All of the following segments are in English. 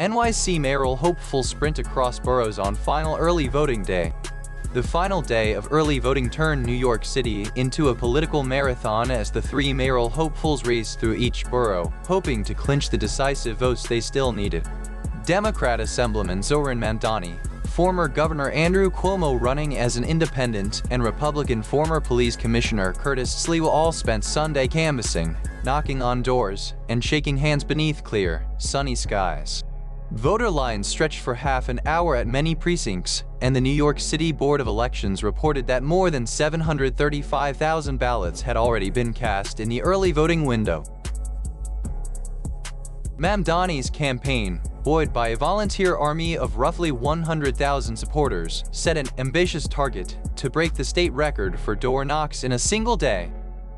NYC mayoral hopeful sprint across boroughs on final early voting day. The final day of early voting turned New York City into a political marathon as the three mayoral hopefuls raced through each borough, hoping to clinch the decisive votes they still needed. Democrat Assemblyman Zohran Mamdani, former Governor Andrew Cuomo running as an independent, and Republican former Police Commissioner Curtis Sliwa all spent Sunday canvassing, knocking on doors, and shaking hands beneath clear, sunny skies. Voter lines stretched for half an hour at many precincts, and the New York City Board of Elections reported that more than 735,000 ballots had already been cast in the early voting window. Mamdani's campaign, buoyed by a volunteer army of roughly 100,000 supporters, set an ambitious target to break the state record for door knocks in a single day.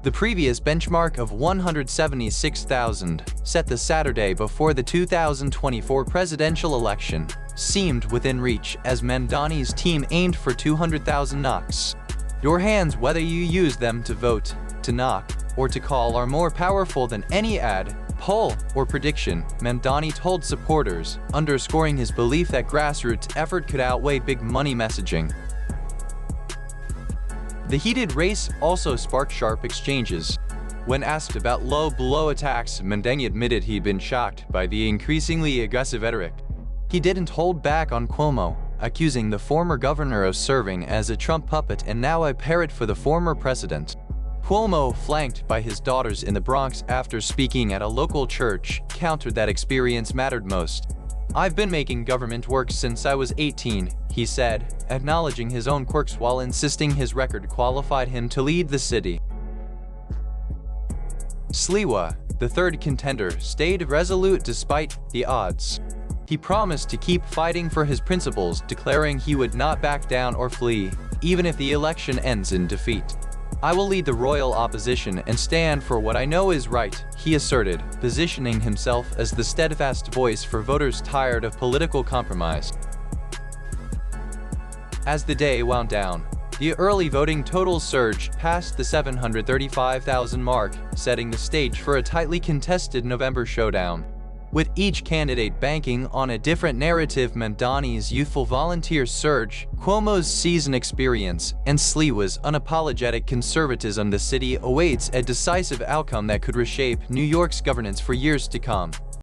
The previous benchmark of 176,000, set the Saturday before the 2024 presidential election, seemed within reach as Mamdani's team aimed for 200,000 knocks. Your hands, whether you use them to vote, to knock, or to call, are more powerful than any ad, poll, or prediction, Mamdani told supporters, underscoring his belief that grassroots effort could outweigh big money messaging. The heated race also sparked sharp exchanges. When asked about low blow attacks, Mamdani admitted he'd been shocked by the increasingly aggressive rhetoric. He didn't hold back on Cuomo, accusing the former governor of serving as a Trump puppet and now a parrot for the former president. Cuomo, flanked by his daughters in the Bronx after speaking at a local church, countered that experience mattered most. "I've been making government work since I was 18, he said, acknowledging his own quirks while insisting his record qualified him to lead the city. Sliwa, the third contender, stayed resolute despite the odds. He promised to keep fighting for his principles, declaring he would not back down or flee, even if the election ends in defeat. "I will lead the royal opposition and stand for what I know is right," he asserted, positioning himself as the steadfast voice for voters tired of political compromise. As the day wound down, the early voting totals surged past the 735,000 mark, setting the stage for a tightly contested November showdown. With each candidate banking on a different narrative, Mamdani's youthful volunteer surge, Cuomo's seasoned experience, and Sliwa's unapologetic conservatism, the city awaits a decisive outcome that could reshape New York's governance for years to come.